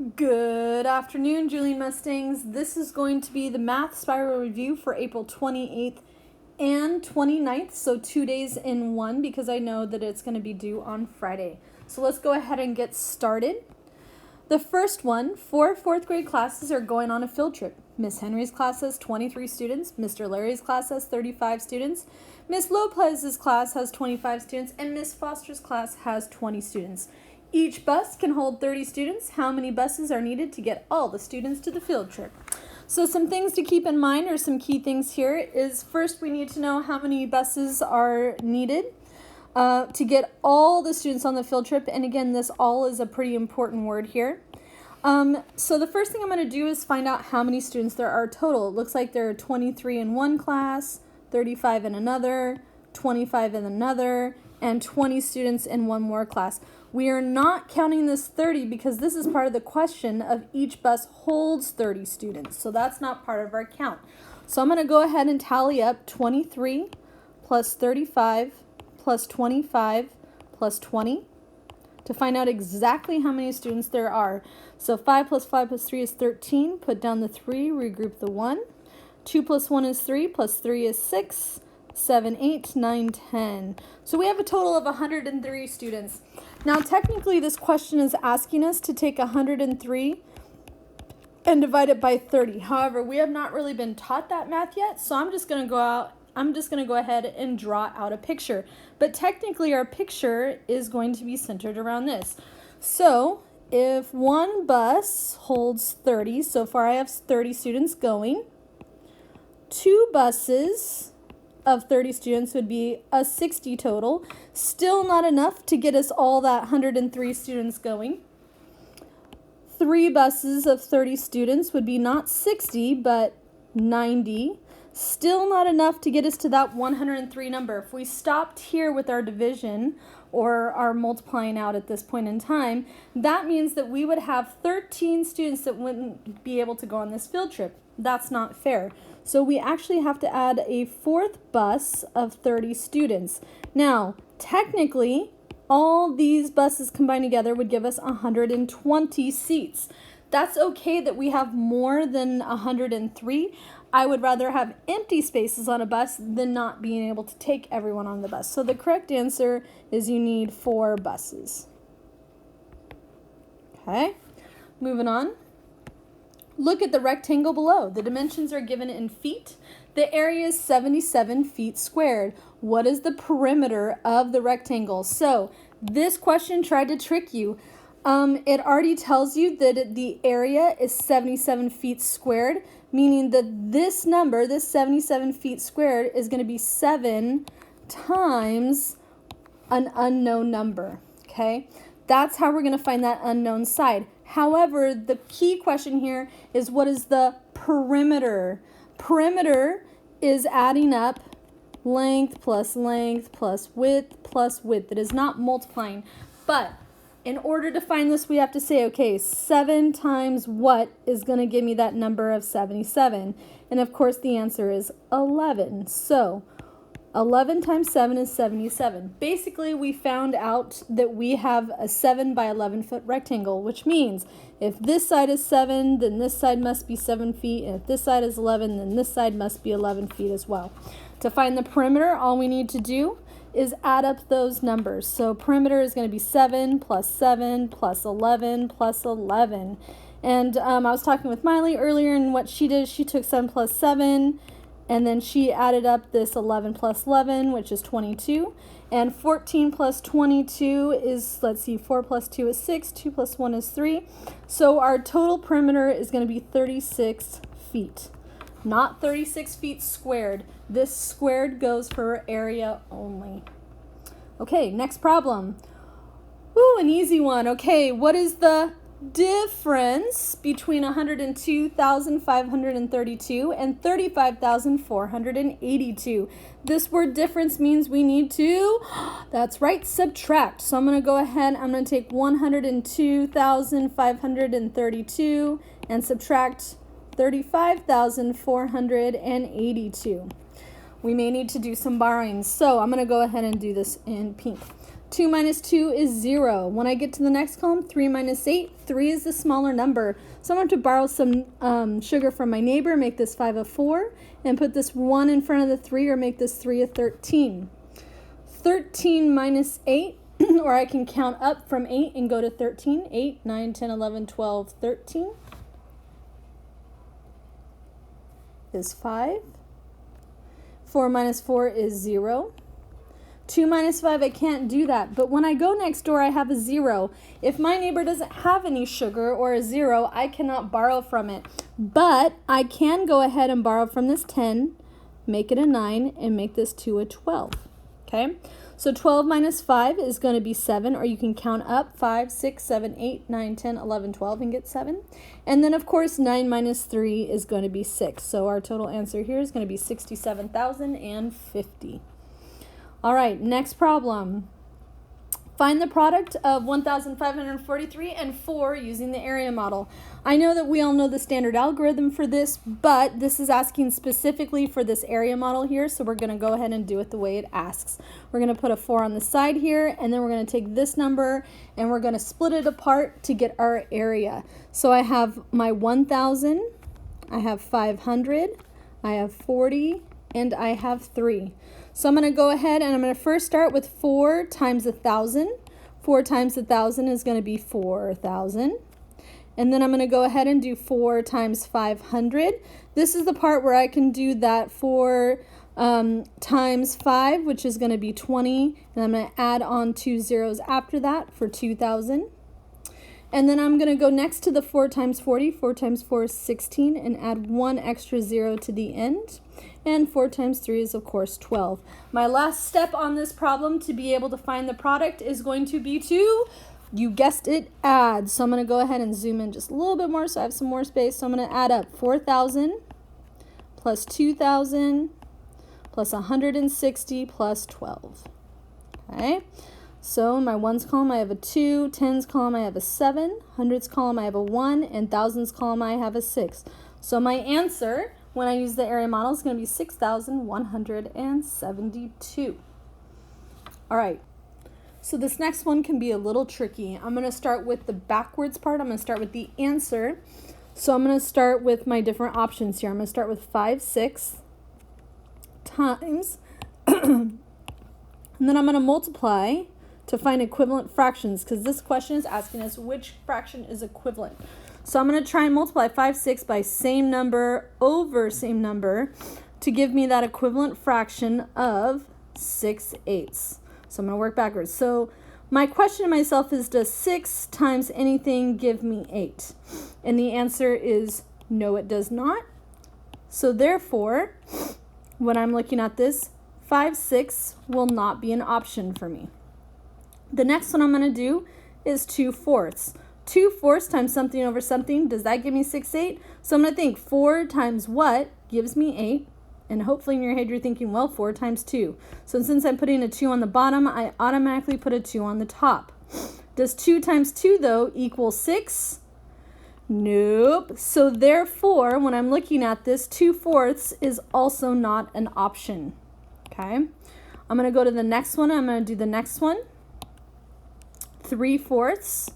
Good afternoon, Julie Mustangs. This is going to be the Math Spiral Review for April 28th and 29th, so 2 days in one because I know that it's going to be due on Friday. So let's go ahead and get started. The first one, 4 fourth grade classes are going on a field trip. Miss Henry's class has 23 students, Mr. Larry's class has 35 students, Miss Lopez's class has 25 students, and Miss Foster's class has 20 students. Each bus can hold 30 students. How many buses are needed to get all the students to the field trip? So some things to keep in mind, or some key things here, is first we need to know how many buses are needed to get all the students on the field trip. And again, this all is a pretty important word here. So the first thing I'm going to do is find out how many students there are total. It looks like there are 23 in one class, 35 in another, 25 in another, and 20 students in one more class. We are not counting this 30 because this is part of the question of each bus holds 30 students. So that's not part of our count. So I'm going to go ahead and tally up 23 plus 35 plus 25 plus 20 to find out exactly how many students there are. So 5 plus 5 plus 3 is 13. Put down the 3, regroup the 1. 2 plus 1 is 3, plus 3 is 6. 7, 8, 9, 10. So we have a total of 103 students. Now technically this question is asking us to take 103 and divide it by 30. However, we have not really been taught that math yet, so I'm just going to go ahead and draw out a picture. But technically our picture is going to be centered around this. So if one bus holds 30, so far I have 30 students going, 2 buses of 30 students would be a 60 total. Still not enough to get us all that 103 students going. 3 buses of 30 students would be not 60, but 90. Still not enough to get us to that 103 number. If we stopped here with our division or our multiplying out at this point in time, that means that we would have 13 students that wouldn't be able to go on this field trip. That's not fair. So we actually have to add a 4th bus of 30 students. Now, technically, all these buses combined together would give us 120 seats. That's okay that we have more than 103. I would rather have empty spaces on a bus than not being able to take everyone on the bus. So the correct answer is you need 4 buses. Okay, moving on. Look at the rectangle below. The dimensions are given in feet. The area is 77 feet squared. What is the perimeter of the rectangle? So this question tried to trick you. It already tells you that the area is 77 feet squared, meaning that this number, this 77 feet squared, is going to be 7 times an unknown number. Okay? That's how we're going to find that unknown side. However, the key question here is what is the perimeter? Perimeter is adding up length plus width plus width. It is not multiplying. But in order to find this, we have to say, okay, 7 times what is going to give me that number of 77? And of course, the answer is 11. So 11 times 7 is 77. Basically, we found out that we have a 7 by 11 foot rectangle, which means if this side is 7, then this side must be 7 feet. And if this side is 11, then this side must be 11 feet as well. To find the perimeter, all we need to do is add up those numbers. So perimeter is going to be 7 plus 11 plus 11. And I was talking with Miley earlier, and what she did, she took 7 plus 7, and then she added up this 11 plus 11, which is 22. And 14 plus 22 is, let's see, 4 plus 2 is 6. 2 plus 1 is 3. So our total perimeter is going to be 36 feet. Not 36 feet squared. This squared goes for area only. Okay, next problem. Ooh, an easy one. Okay, what is the difference between 102,532 and 35,482? This word difference means we need to, that's right, subtract. So I'm going to go ahead, I'm going to take 102,532 and subtract 35,482. We may need to do some borrowing, so I'm going to go ahead and do this in pink. 2 minus 2 is 0. When I get to the next column, 3 minus 8, 3 is the smaller number. So I'm going to have to borrow some sugar from my neighbor, make this 5 a 4, and put this 1 in front of the 3, or make this 3 a 13. 13 minus 8, or I can count up from 8 and go to 13. 8, 9, 10, 11, 12, 13 is 5. 4 minus 4 is 0. 2 minus 5, I can't do that. But when I go next door, I have a 0. If my neighbor doesn't have any sugar or a 0, I cannot borrow from it. But I can go ahead and borrow from this 10, make it a 9, and make this 2 a 12. Okay? So 12 minus 5 is going to be 7, or you can count up 5, 6, 7, 8, 9, 10, 11, 12 and get 7. And then, of course, 9 minus 3 is going to be 6. So our total answer here is going to be 67,050. All right, next problem. Find the product of 1,543 and 4 using the area model. I know that we all know the standard algorithm for this, but this is asking specifically for this area model here, so we're going to go ahead and do it the way it asks. We're going to put a 4 on the side here, and then we're going to take this number, and we're going to split it apart to get our area. So I have my 1,000, I have 500, I have 40, and I have 3. So I'm going to go ahead and I'm going to first start with 4 times 1,000. 4 times 1,000 is going to be 4,000. And then I'm going to go ahead and do 4 times 500. This is the part where I can do that 4 times 5, which is going to be 20. And I'm going to add on 2 zeros after that for 2,000. And then I'm going to go next to the 4 times 40. 4 times 4 is 16, and add 1 extra 0 to the end. And 4 times 3 is, of course, 12. My last step on this problem to be able to find the product is going to be to, you guessed it, add. So I'm going to go ahead and zoom in just a little bit more so I have some more space. So I'm going to add up 4,000 plus 2,000 plus 160 plus 12. Okay. So in my ones column, I have a 2, tens column, I have a 7, hundreds column, I have a 1, and thousands column, I have a 6. So my answer, when I use the area model, is going to be 6,172. All right. So this next one can be a little tricky. I'm going to start with the backwards part. I'm going to start with the answer. So I'm going to start with my different options here. I'm going to start with 5, 6 times, and then I'm going to multiply to find equivalent fractions, because this question is asking us which fraction is equivalent. So I'm going to try and multiply 5, 6 by same number over same number to give me that equivalent fraction of 6/8. So I'm going to work backwards. So my question to myself is, does 6 times anything give me 8? And the answer is no, it does not. So therefore, when I'm looking at this, 5, 6 will not be an option for me. The next one I'm going to do is 2/4. 2/4 times something over something, does that give me 6/8? So I'm going to think 4 times what gives me 8? And hopefully in your head you're thinking, well, 4 times 2. So since I'm putting a 2 on the bottom, I automatically put a 2 on the top. Does 2 times 2, though, equal 6? Nope. So therefore, when I'm looking at this, 2/4 is also not an option. Okay? I'm going to go to the next one. I'm going to do the next one. 3/4.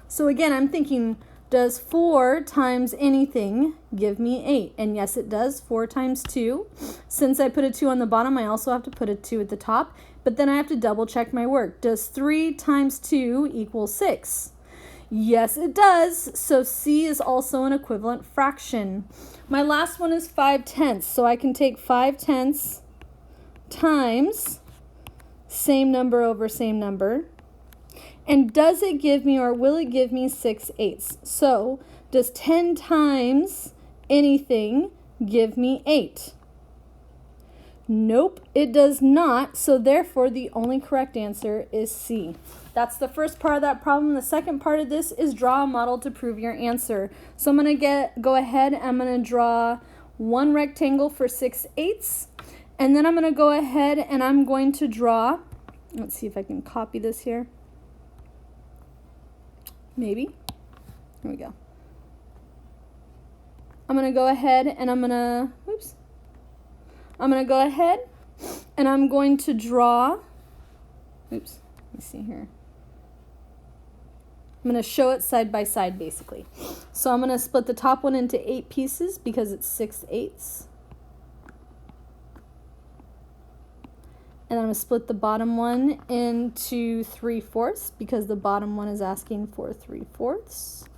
So again, I'm thinking, does 4 times anything give me 8? And yes, it does. 4 times 2. Since I put a 2 on the bottom, I also have to put a 2 at the top. But then I have to double check my work. Does 3 times 2 equal 6? Yes, it does. So C is also an equivalent fraction. My last one is 5/10. So I can take 5/10 times same number over same number. And does it give me, or will it give me 6/8? So does 10 times anything give me 8? Nope, it does not. So therefore, the only correct answer is C. That's the first part of that problem. The second part of this is draw a model to prove your answer. So I'm going to go ahead and I'm going to draw one rectangle for 6/8. And then I'm going to go ahead and I'm going to draw, let's see if I can copy this here. Maybe. Here we go. I'm going to go ahead and I'm going to go ahead and I'm going to draw, Let me see here. I'm going to show it side by side, basically. So I'm going to split the top one into 8 pieces because it's 6/8. And I'm going to split the bottom one into 3/4 because the bottom one is asking for 3/4.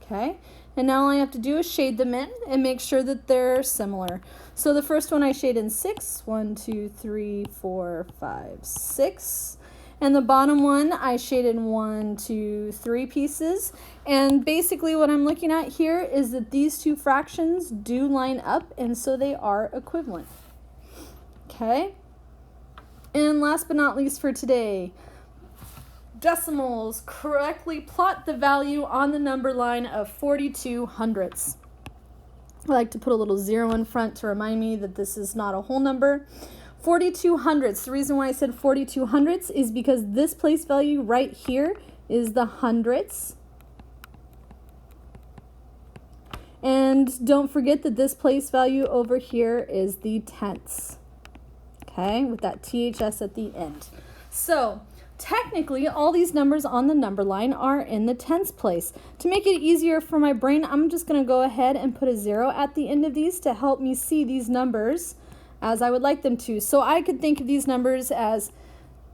Okay, and now all I have to do is shade them in and make sure that they're similar. So the first one I shade in 6, 1, 2, 3, 4, 5, 6. And the bottom one I shade in 1, 2, 3 pieces. And basically what I'm looking at here is that these two fractions do line up, and so they are equivalent. Okay, and last but not least for today, decimals. Correctly plot the value on the number line of 42 hundredths. I like to put a little 0 in front to remind me that this is not a whole number. 42 hundredths. The reason why I said 42 hundredths is because this place value right here is the hundredths. And don't forget that this place value over here is the tenths. Okay, with that THS at the end. So technically, all these numbers on the number line are in the tens place. To make it easier for my brain, I'm just going to go ahead and put a 0 at the end of these to help me see these numbers as I would like them to. So I could think of these numbers as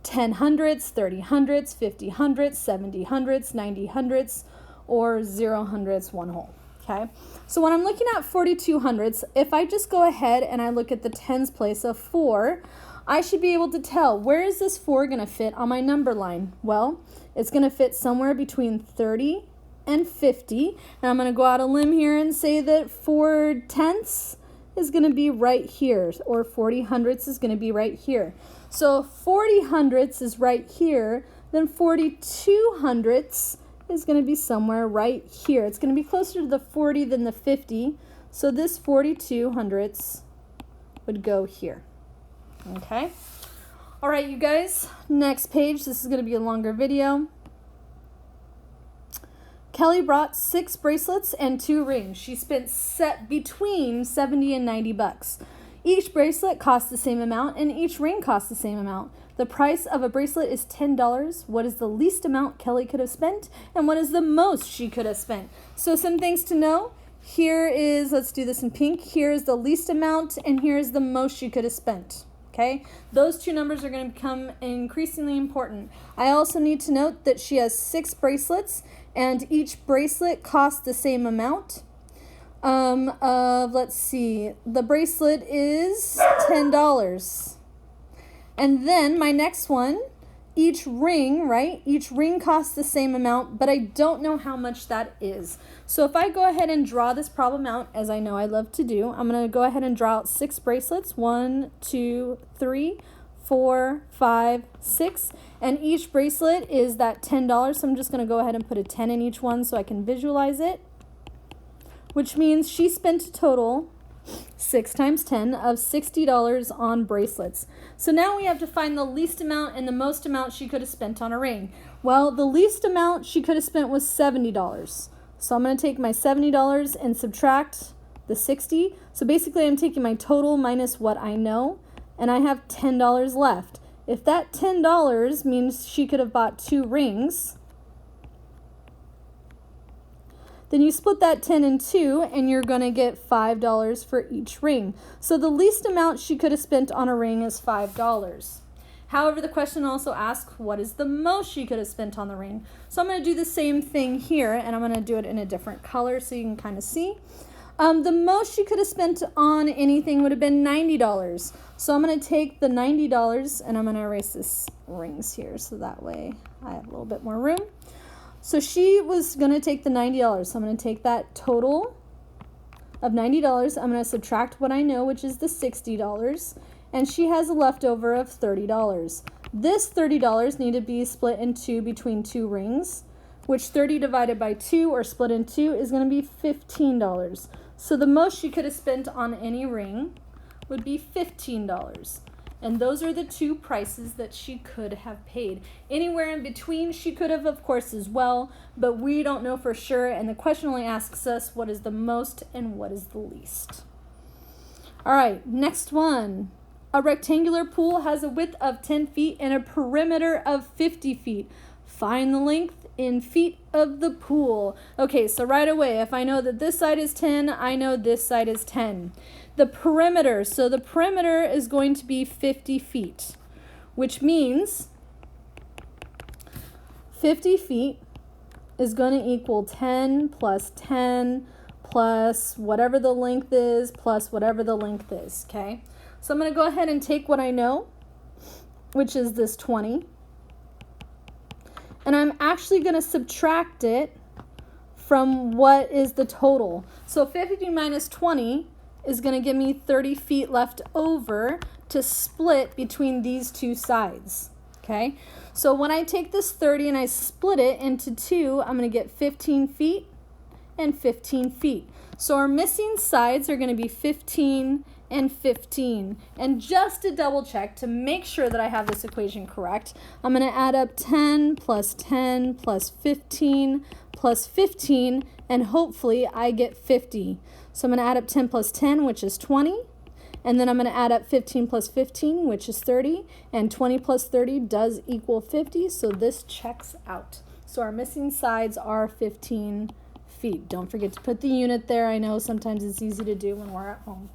10 hundredths, 30 hundredths, 50 hundredths, 70 hundredths, 90 hundredths, or 0 hundredths, 1 whole. Okay, so when I'm looking at 42 hundredths, if I just go ahead and I look at the tens place of 4, I should be able to tell, where is this 4 going to fit on my number line? Well, it's going to fit somewhere between 30 and 50. And I'm going to go out a limb here and say that 4 tenths is going to be right here, or 40 hundredths is going to be right here. So if 40 hundredths is right here, then 42 hundredths is going to be somewhere right here. It's going to be closer to the 40 than the 50. So this 42 hundredths would go here. Okay. All right, you guys, next page. This is going to be a longer video. Kelly brought 6 bracelets and 2 rings. She spent between 70 and 90 bucks. Each bracelet costs the same amount and each ring costs the same amount. The price of a bracelet is $10. What is the least amount Kelly could have spent, and what is the most she could have spent? So some things to know. Here is, let's do this in pink. Here is the least amount, and here is the most she could have spent. Okay, those two numbers are going to become increasingly important. I also need to note that she has 6 bracelets, and each bracelet costs the same amount. Let's see, the bracelet is $10. And then my next one, each ring, right? Each ring costs the same amount, but I don't know how much that is. So if I go ahead and draw this problem out, as I know I love to do, I'm going to go ahead and draw out 6 bracelets. 1, 2, 3, 4, 5, 6. And each bracelet is that $10. So I'm just going to go ahead and put a 10 in each one so I can visualize it. Which means she spent a total 6 times 10 of $60 on bracelets. So now we have to find the least amount and the most amount she could have spent on a ring. Well, the least amount she could have spent was $70. So I'm going to take my $70 and subtract the 60. So basically I'm taking my total minus what I know, and I have $10 left. If that $10 means she could have bought 2 rings, then you split that 10 in 2 and you're going to get $5 for each ring. So the least amount she could have spent on a ring is $5. However, the question also asks, what is the most she could have spent on the ring? So I'm going to do the same thing here, and I'm going to do it in a different color so you can kind of see. The most she could have spent on anything would have been $90. So I'm going to take the $90 and I'm going to erase this rings here so that way I have a little bit more room. So she was going to take the $90. So I'm going to take that total of $90. I'm going to subtract what I know, which is the $60. And she has a leftover of $30. This $30 need to be split in 2 between 2 rings, which 30 divided by 2 or split in 2 is going to be $15. So the most she could have spent on any ring would be $15. And those are the 2 prices that she could have paid. Anywhere in between she could have, of course, as well, but we don't know for sure, and the question only asks us what is the most and what is the least. All right, next one. A rectangular pool has a width of 10 feet and a perimeter of 50 feet. Find the length in feet of the pool. Okay, so right away, if I know that this side is 10, I know this side is 10. The perimeter, so the perimeter is going to be 50 feet, which means 50 feet is going to equal 10 plus 10 plus whatever the length is plus whatever the length is, okay? So I'm going to go ahead and take what I know, which is this 20, and I'm actually going to subtract it from what is the total. So 50 minus 20 is going to give me 30 feet left over to split between these two sides, okay? So when I take this 30 and I split it into two, I'm going to get 15 feet and 15 feet. So our missing sides are going to be 15 and 15. And just to double check, to make sure that I have this equation correct, I'm going to add up 10 plus 10 plus 15 plus 15, and hopefully I get 50. So I'm going to add up 10 plus 10, which is 20. And then I'm going to add up 15 plus 15, which is 30. And 20 plus 30 does equal 50. So this checks out. So our missing sides are 15 feet. Don't forget to put the unit there. I know sometimes it's easy to do when we're at home.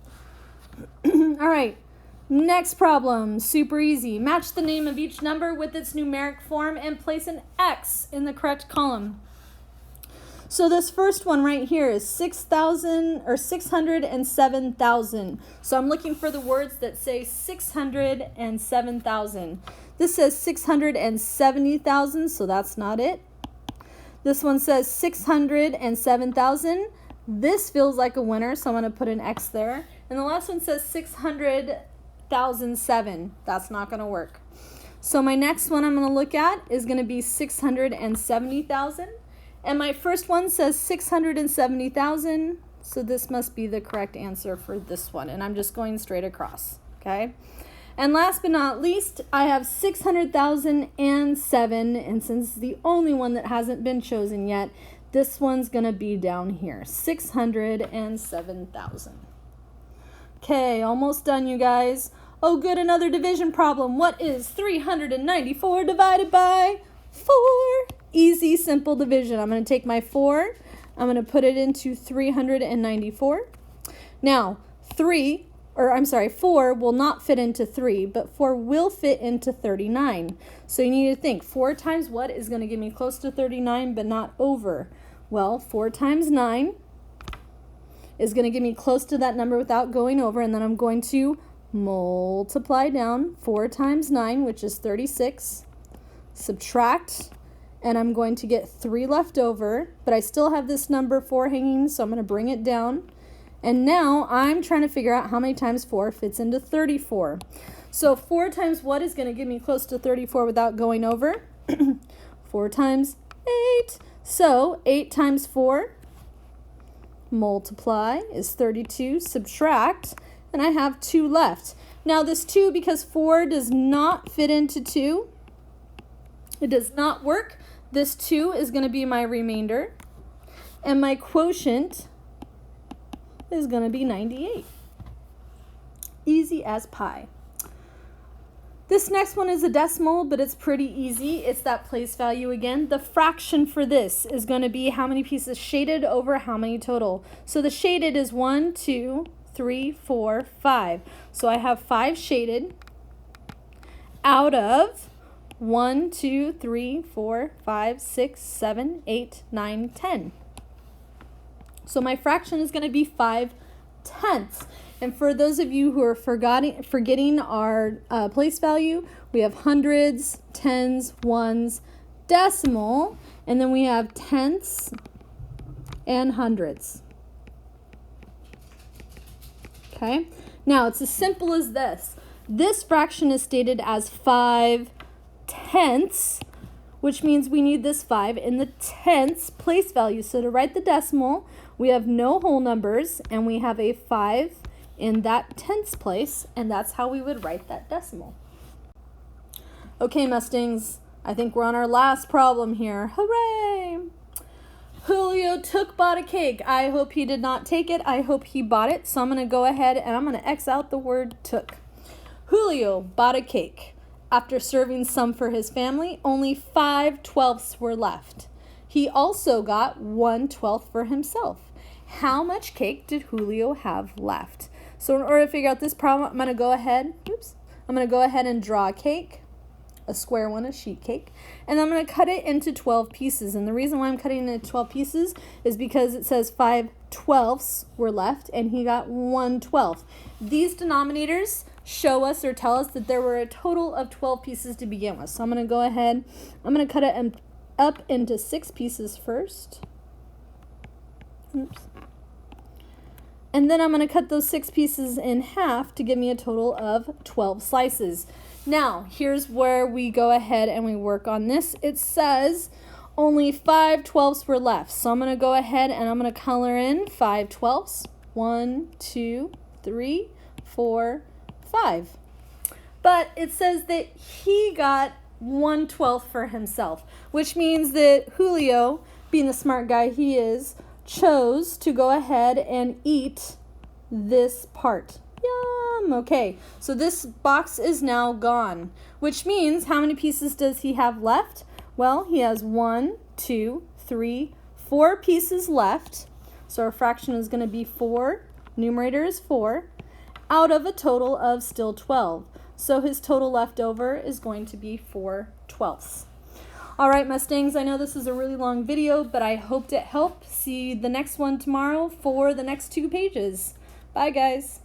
All right, next problem, super easy. Match the name of each number with its numeric form and place an X in the correct column. So this first one right here is 6,000 or 607,000. So I'm looking for the words that say 607,000. This says 670,000, so that's not it. This one says 607,000. This feels like a winner, so I'm going to put an X there. And the last one says 600,007. That's not going to work. So my next one I'm going to look at is going to be 670,000. And my first one says 670,000. So this must be the correct answer for this one. And I'm just going straight across. Okay. And last but not least, I have 600,007. And since it's the only one that hasn't been chosen yet, this one's going to be down here, 607,000. Okay, almost done, you guys. Oh, good, another division problem. What is 394 divided by 4? Easy, simple division. I'm going to take my 4. I'm going to put it into 394. Now, 4 will not fit into 3, but 4 will fit into 39. So you need to think, 4 times what is going to give me close to 39, but not over? Well, 4 times 9 is going to give me close to that number without going over, and then I'm going to multiply down 4 times 9, which is 36, subtract, and I'm going to get 3 left over, but I still have this number 4 hanging, so I'm going to bring it down. And now I'm trying to figure out how many times 4 fits into 34. So 4 times what is going to give me close to 34 without going over? 4 times 8. So 8 times 4 multiply is 32, subtract, and I have 2 left. Now this 2, because 4 does not fit into 2, it does not work. This 2 is going to be my remainder, and my quotient is going to be 98. Easy as pie. This next one is a decimal, but it's pretty easy. It's that place value again. The fraction for this is going to be how many pieces shaded over how many total. So the shaded is 1, 2, 3, 4, 5. So I have 5 shaded out of 1, 2, 3, 4, 5, 6, 7, 8, 9, 10. So my fraction is going to be 5/10. And for those of you who are forgetting our place value, we have hundreds, tens, ones, decimal, and then we have tenths and hundreds. Okay? Now, it's as simple as this. This fraction is stated as 5/10, which means we need this 5 in the tenths place value. So to write the decimal, we have no whole numbers, and we have a 5 in that tenths place, and that's how we would write that decimal. Okay, Mustangs, I think we're on our last problem here. Hooray! Julio bought a cake. I hope he did not take it. I hope he bought it. So I'm going to go ahead and I'm going to X out the word took. Julio bought a cake. After serving some for his family, only 5/12 were left. He also got 1/12 for himself. How much cake did Julio have left? So in order to figure out this problem, I'm going to go ahead and draw a cake, a square one, a sheet cake, and I'm going to cut it into 12 pieces. And the reason why I'm cutting it into 12 pieces is because it says 5/12 were left and he got 1/12. These denominators show us or tell us that there were a total of 12 pieces to begin with. So I'm going to go ahead, I'm going to cut it up into 6 pieces first. Oops. And then I'm going to cut those 6 pieces in half to give me a total of 12 slices. Now, here's where we go ahead and we work on this. It says only 5/12 were left. So I'm going to go ahead and I'm going to color in 5/12. 1, 2, 3, 4, 5. But it says that he got 1/12 for himself, which means that Julio, being the smart guy he is, chose to go ahead and eat this part. Yum! Okay, so this box is now gone, which means how many pieces does he have left? Well, he has 1, 2, 3, 4 pieces left. So our fraction is going to be 4. Numerator is 4, out of a total of still 12. So his total left over is going to be 4/12. All right, Mustangs, I know this is a really long video, but I hoped it helped. See the next one tomorrow for the next 2 pages. Bye, guys.